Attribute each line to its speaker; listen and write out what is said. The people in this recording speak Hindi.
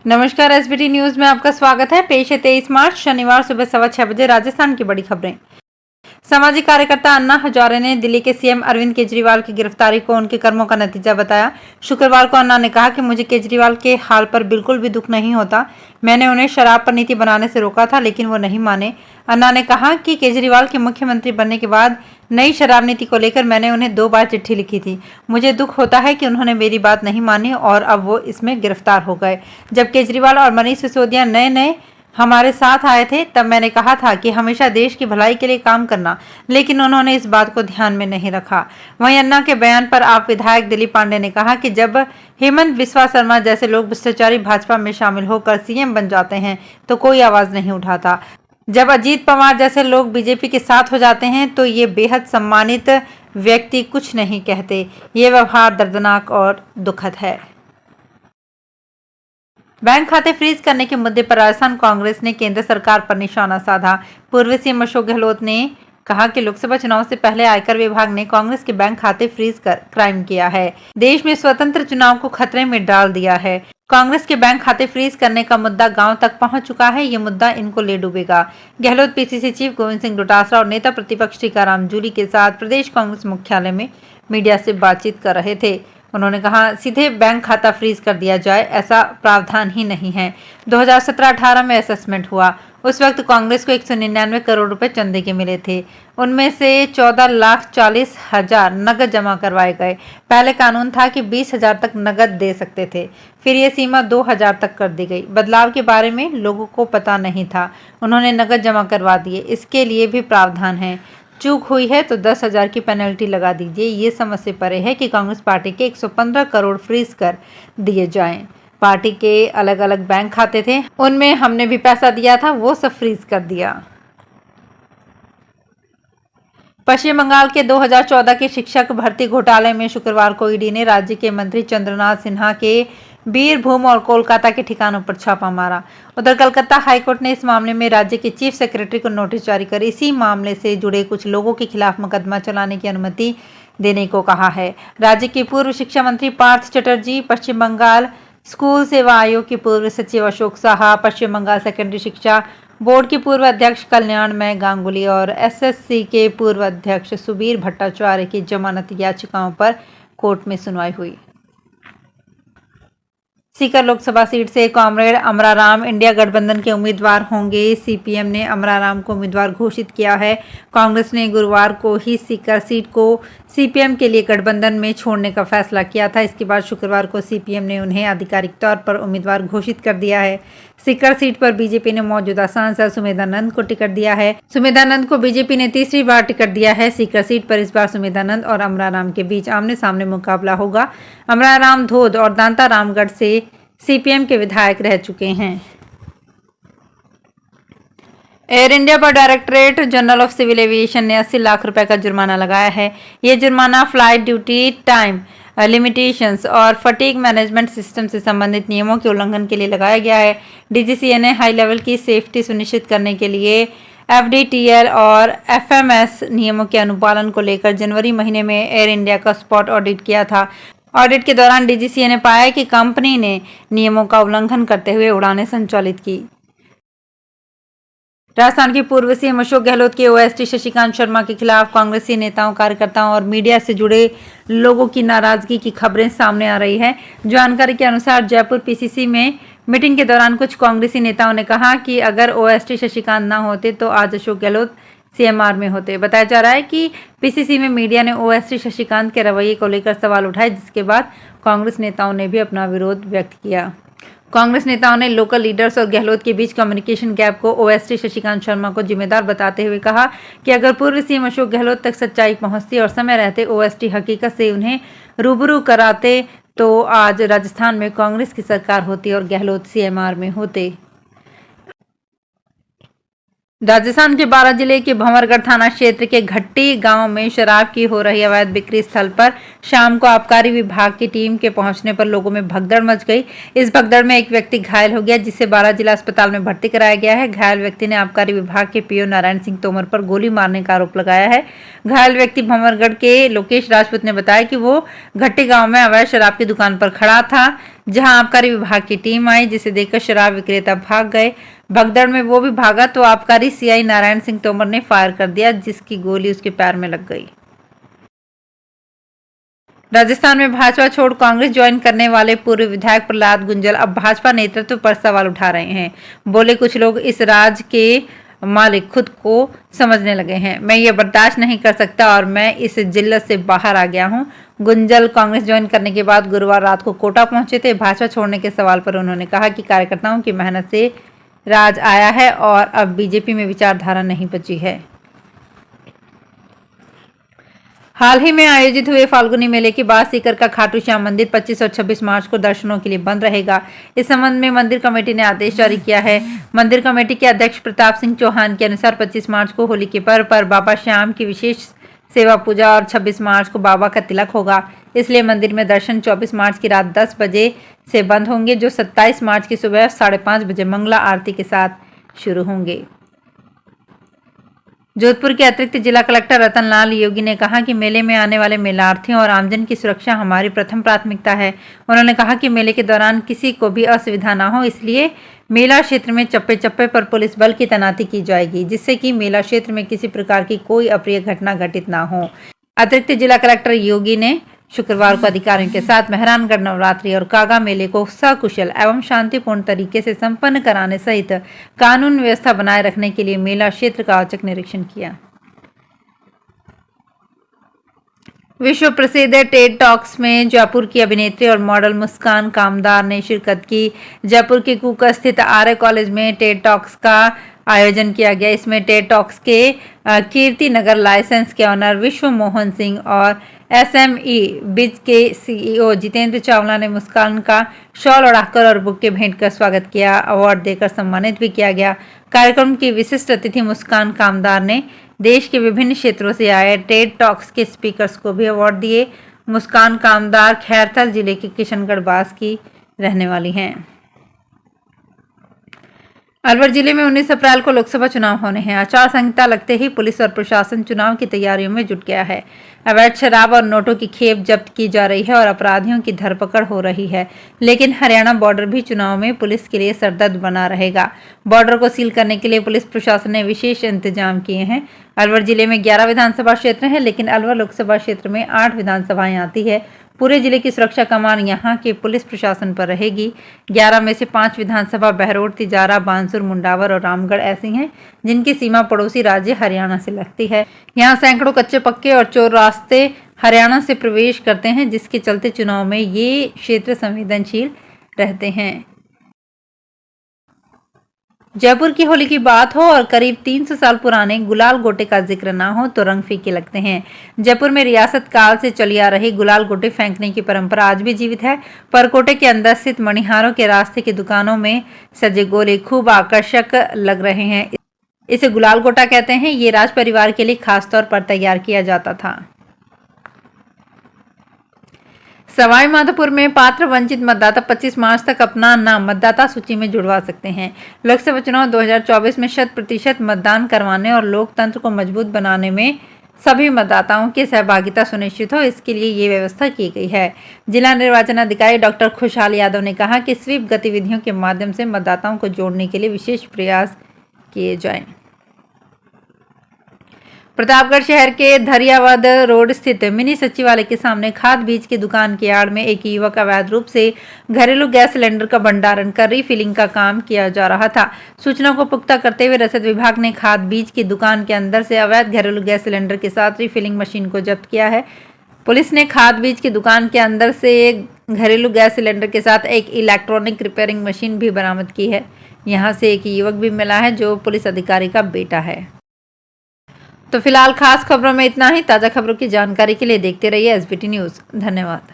Speaker 1: नमस्कार, एसबीटी न्यूज में आपका स्वागत है। पेश है 23 मार्च शनिवार सुबह 6:15 बजे राजस्थान की बड़ी खबरें। सामाजिक कार्यकर्ता अन्ना हजारे ने दिल्ली के सीएम अरविंद केजरीवाल की गिरफ्तारी को उनके कर्मों का नतीजा बताया। शुक्रवार को अन्ना ने कहा कि मुझे केजरीवाल के हाल पर बिल्कुल भी दुख नहीं होता। मैंने उन्हें शराब पर नीति बनाने से रोका था, लेकिन वो नहीं माने। अन्ना ने कहा कि केजरीवाल के मुख्यमंत्री बनने के बाद नई शराब नीति को लेकर मैंने उन्हें 2 बार चिट्ठी लिखी थी। मुझे दुख होता है कि उन्होंने मेरी बात नहीं मानी और अब वो इसमें गिरफ्तार हो गए। जब केजरीवाल और मनीष सिसोदिया नए हमारे साथ आए थे, तब मैंने कहा था कि हमेशा देश की भलाई के लिए काम करना, लेकिन उन्होंने इस बात को ध्यान में नहीं रखा। वहीं अन्ना के बयान पर आप विधायक दिलीप पांडे ने कहा कि जब हेमंत बिस्वा शर्मा जैसे लोग भ्रष्टाचारी भाजपा में शामिल होकर सीएम बन जाते हैं तो कोई आवाज नहीं उठाता। जब अजीत पवार जैसे लोग बीजेपी के साथ हो जाते हैं तो ये बेहद सम्मानित व्यक्ति कुछ नहीं कहते। ये व्यवहार दर्दनाक और दुखद है। बैंक खाते फ्रीज करने के मुद्दे पर राजस्थान कांग्रेस ने केंद्र सरकार पर निशाना साधा। पूर्व सीएम अशोक गहलोत ने कहा कि लोकसभा चुनाव से पहले आयकर विभाग ने कांग्रेस के बैंक खाते फ्रीज कर क्राइम किया है, देश में स्वतंत्र चुनाव को खतरे में डाल दिया है। कांग्रेस के बैंक खाते फ्रीज करने का मुद्दा गांव तक पहुंच चुका है। ये मुद्दा इनको ले डूबेगा। गहलोत पीसीसी चीफ गोविंद सिंह डोटासरा और नेता प्रतिपक्ष टीकाराम जूली के साथ प्रदेश कांग्रेस मुख्यालय में मीडिया से बातचीत कर रहे थे। उन्होंने कहा, सीधे बैंक खाता फ्रीज कर दिया जाए, ऐसा प्रावधान ही नहीं है। 2017-18 में असेसमेंट हुआ, उस वक्त कांग्रेस को 199 करोड़ रुपए चंदे के मिले थे। उनमें से 14,40,000 नगद जमा करवाए गए। पहले कानून था कि 20,000 तक नगद दे सकते थे, फिर ये सीमा 2,000 तक कर दी गई। बदलाव के बारे में लोगों को पता नहीं था, उन्होंने नगद जमा करवा दिए। इसके लिए भी प्रावधान है। चूक हुई है तो 10,000 की पेनल्टी लगा दीजिए। ये समझ से परे है कि कांग्रेस पार्टी के 115 करोड़ फ्रीज कर दिए जाएं। पार्टी के अलग अलग बैंक खाते थे, उनमें हमने भी पैसा दिया था, वो सब फ्रीज कर दिया। पश्चिम बंगाल के 2014 के शिक्षक भर्ती घोटाले में शुक्रवार को ईडी ने राज्य के मंत्री चंद्रनाथ सिन्हा के बीरभूम और कोलकाता के ठिकानों पर छापा मारा। उधर कलकत्ता हाईकोर्ट ने इस मामले में राज्य के चीफ सेक्रेटरी को नोटिस जारी कर इसी मामले से जुड़े कुछ लोगों के खिलाफ मुकदमा चलाने की अनुमति देने को कहा है। राज्य के पूर्व शिक्षा मंत्री पार्थ चटर्जी, पश्चिम बंगाल स्कूल सेवा आयोग के पूर्व सचिव अशोक साहा, पश्चिम बंगाल सेकेंडरी शिक्षा बोर्ड के पूर्व अध्यक्ष कल्याणमय गांगुली और एसएससी के पूर्व अध्यक्ष सुबीर भट्टाचार्य की जमानत याचिकाओं पर कोर्ट में सुनवाई हुई। सीकर लोकसभा सीट से कॉमरेड अमराराम इंडिया गठबंधन के उम्मीदवार होंगे। सीपीएम ने अमराराम को उम्मीदवार घोषित किया है। कांग्रेस ने गुरुवार को ही सीकर सीट को सीपीएम के लिए गठबंधन में छोड़ने का फैसला किया था। इसके बाद शुक्रवार को सीपीएम ने उन्हें आधिकारिक तौर पर उम्मीदवार घोषित कर दिया है। सीकर सीट पर बीजेपी ने मौजूदा सांसद सुमेधानंद को टिकट दिया है। सुमेधानंद को बीजेपी ने तीसरी बार टिकट दिया है। सीकर सीट पर इस बार सुमेधानंद और अमराराम के बीच आमने सामने मुकाबला होगा। अमराराम धोद और दांता रामगढ़ से सीपीएम के विधायक रह चुके हैं। एयर इंडिया पर directorate general of civil aviation ने 80 लाख रुपए का जुर्माना लगाया है। ये जुर्माना फ्लाइट ड्यूटी टाइम लिमिटेशंस और फटीग मैनेजमेंट सिस्टम से संबंधित नियमों के उल्लंघन के लिए लगाया गया है। डीजीसीए ने हाई लेवल की सेफ्टी सुनिश्चित करने के लिए एफडीटीएल और एफएमएस नियमों के अनुपालन को लेकर जनवरी महीने में एयर इंडिया का स्पॉट ऑडिट किया था। ऑडिट के दौरान डीजीसीए ने पाया कि कंपनी ने नियमों का उल्लंघन करते हुए उड़ानें संचालित की। राजस्थान के पूर्व सीएम अशोक गहलोत के ओएसडी शशिकांत शर्मा के खिलाफ कांग्रेसी नेताओं, कार्यकर्ताओं और मीडिया से जुड़े लोगों की नाराजगी की खबरें सामने आ रही है। जानकारी के अनुसार जयपुर पीसीसी में मीटिंग के दौरान कुछ कांग्रेसी नेताओं ने कहा कि अगर ओएसडी शशिकांत न होते तो आज अशोक गहलोत सीएमआर में होते। बताया जा रहा है कि पीसीसी में मीडिया ने ओएसडी शशिकांत के रवैये को लेकर सवाल उठाए, जिसके बाद कांग्रेस नेताओं ने भी अपना विरोध व्यक्त किया। कांग्रेस नेताओं ने लोकल लीडर्स और गहलोत के बीच कम्युनिकेशन गैप को ओएसडी शशिकांत शर्मा को जिम्मेदार बताते हुए कहा कि अगर पूर्व सीएम अशोक गहलोत तक सच्चाई पहुंचती और समय रहते ओएसडी हकीकत से उन्हें रूबरू कराते तो आज राजस्थान में कांग्रेस की सरकार होती और गहलोत सीएमआर में होते। राजस्थान के बारां जिले के भंवरगढ़ थाना क्षेत्र के घट्टी गांव में शराब की हो रही अवैध बिक्री स्थल पर शाम को आबकारी विभाग की टीम के पहुंचने पर लोगों में भगदड़ मच गई। इस भगदड़ में एक व्यक्ति घायल हो गया, जिसे बारां जिला अस्पताल में भर्ती कराया गया है। घायल व्यक्ति ने आबकारी विभाग के पीओ नारायण सिंह तोमर पर गोली मारने का आरोप लगाया है। घायल व्यक्ति भंवरगढ़ के लोकेश राजपूत ने बताया कि वो घट्टी गाँव में अवैध शराब की दुकान पर खड़ा था। जहां आबकारी विभाग की टीम आई, जिसे देखकर शराब विक्रेता भाग गए। भगदड़ में वो भी भागा तो आबकारी सीआई नारायण सिंह तोमर ने फायर कर दिया, जिसकी गोली उसके पैर में लग गई। राजस्थान में भाजपा छोड़ कांग्रेस ज्वाइन करने वाले पूर्व विधायक प्रहलाद गुंजल अब भाजपा नेतृत्व पर सवाल उठा रहे हैं। बोले, कुछ लोग इस राज के मालिक खुद को समझने लगे हैं। मैं ये बर्दाश्त नहीं कर सकता और मैं इस जिल्लत से बाहर आ गया हूं। गुंजल कांग्रेस ज्वाइन करने के बाद गुरुवार रात को कोटा पहुंचे थे। भाजपा छोड़ने के सवाल पर उन्होंने कहा कि कार्यकर्ताओं की मेहनत से राज आया है और अब बीजेपी में विचारधारा नहीं बची है। हाल ही में आयोजित हुए फाल्गुनी मेले के बाद सीकर का खाटू श्याम मंदिर 25 और 26 मार्च को दर्शनों के लिए बंद रहेगा। इस संबंध में मंदिर कमेटी ने आदेश जारी किया है। मंदिर कमेटी के अध्यक्ष प्रताप सिंह चौहान के अनुसार 25 मार्च को होली के पर्व पर बाबा श्याम की विशेष सेवा पूजा और 26 मार्च को बाबा का तिलक होगा। इसलिए मंदिर में दर्शन 24 मार्च की रात 10 बजे से बंद होंगे, जो 27 मार्च की सुबह 5:30 बजे मंगला आरती के साथ शुरू होंगे। जोधपुर के अतिरिक्त जिला कलेक्टर रतनलाल योगी ने कहा कि मेले में आने वाले मेलार्थियों और आमजन की सुरक्षा हमारी प्रथम प्राथमिकता है। उन्होंने कहा कि मेले के दौरान किसी को भी असुविधा न हो, इसलिए मेला क्षेत्र में चप्पे चप्पे पर पुलिस बल की तैनाती की जाएगी, जिससे कि मेला क्षेत्र में किसी प्रकार की कोई अप्रिय घटना घटित न हो। अतिरिक्त जिला कलेक्टर योगी ने शुक्रवार को अधिकारियों के साथ मेहरानगढ़ नवरात्रि और कागा मेले को सकुशल एवं शांतिपूर्ण तरीके से संपन्न कराने सहित कानून व्यवस्था बनाए रखने के लिए मेला क्षेत्र का औचक निरीक्षण किया। विश्व प्रसिद्ध टेड टॉक्स में जयपुर की अभिनेत्री और मॉडल मुस्कान कामदार ने शिरकत की। जयपुर के कूका स्थित आर्य कॉलेज में टेड टॉक्स का आयोजन किया गया। इसमें टेड टॉक्स के कीर्ति नगर लाइसेंस के ऑनर विश्व मोहन सिंह और SME बिज के CEO जितेंद्र चावला ने मुस्कान का शॉल उड़ाकर और बुके भेंट कर स्वागत किया। अवार्ड देकर सम्मानित भी किया गया। कार्यक्रम की विशिष्ट अतिथि मुस्कान कामदार ने देश के विभिन्न क्षेत्रों से आए टेड टॉक्स के स्पीकर्स को भी अवार्ड दिए। मुस्कान कामदार खैरथल जिले के किशनगढ़ बास की रहने वाली हैं। अलवर जिले में 19 अप्रैल को लोकसभा चुनाव होने हैं। आचार संहिता लगते ही पुलिस और प्रशासन चुनाव की तैयारियों में जुट गया है। अवैध शराब और नोटों की खेप जब्त की जा रही है और अपराधियों की धरपकड़ हो रही है। लेकिन हरियाणा बॉर्डर भी चुनाव में पुलिस के लिए सरदर्द बना रहेगा। बॉर्डर को सील करने के लिए पुलिस प्रशासन ने विशेष इंतजाम किए हैं। अलवर जिले में 11 विधानसभा क्षेत्र हैं, लेकिन अलवर लोकसभा क्षेत्र में 8 विधानसभाएं आती है। पूरे जिले की सुरक्षा कमान यहां के पुलिस प्रशासन पर रहेगी। 11 में से 5 विधानसभा बहरोड, तिजारा, बानसूर, मुंडावर और रामगढ़ ऐसी हैं जिनकी सीमा पड़ोसी राज्य हरियाणा से लगती है। यहां सैकड़ों कच्चे पक्के और चोर रास्ते हरियाणा से प्रवेश करते हैं, जिसके चलते चुनाव में ये क्षेत्र संवेदनशील रहते हैं। जयपुर की होली की बात हो और करीब 300 साल पुराने गुलाल गोटे का जिक्र ना हो तो रंग फीके लगते हैं। जयपुर में रियासत काल से चली आ रही गुलाल गोटे फेंकने की परंपरा आज भी जीवित है। परकोटे के अंदर स्थित मणिहारों के रास्ते की दुकानों में सजे गोले खूब आकर्षक लग रहे हैं। इसे गुलाल गोटा कहते हैं। ये राज परिवार के लिए खासतौर पर तैयार किया जाता था। सवाई माधोपुर में पात्र वंचित मतदाता 25 मार्च तक अपना नाम मतदाता सूची में जुड़वा सकते हैं। लोकसभा चुनाव 2024 में 100% मतदान करवाने और लोकतंत्र को मजबूत बनाने में सभी मतदाताओं की सहभागिता सुनिश्चित हो, इसके लिए ये व्यवस्था की गई है। जिला निर्वाचन अधिकारी डॉक्टर खुशहाल यादव ने कहा कि स्वीप गतिविधियों के माध्यम से मतदाताओं को जोड़ने के लिए विशेष प्रयास किए जाएं। प्रतापगढ़ शहर के धरियावद रोड स्थित मिनी सचिवालय के सामने खाद बीज की दुकान की आड़ में एक युवक अवैध रूप से घरेलू गैस सिलेंडर का भंडारण कर रिफिलिंग का काम किया जा रहा था। सूचना को पुख्ता करते हुए रसद विभाग ने खाद बीज की दुकान के अंदर से अवैध घरेलू गैस सिलेंडर के साथ रिफिलिंग मशीन को जब्त किया है। पुलिस ने खाद बीज की दुकान के अंदर से घरेलू गैस सिलेंडर के साथ एक इलेक्ट्रॉनिक रिपेयरिंग मशीन भी बरामद की है। यहाँ से एक युवक भी मिला है जो पुलिस अधिकारी का बेटा है। तो फिलहाल खास खबरों में इतना ही। ताज़ा खबरों की जानकारी के लिए देखते रहिए SBT न्यूज़। धन्यवाद।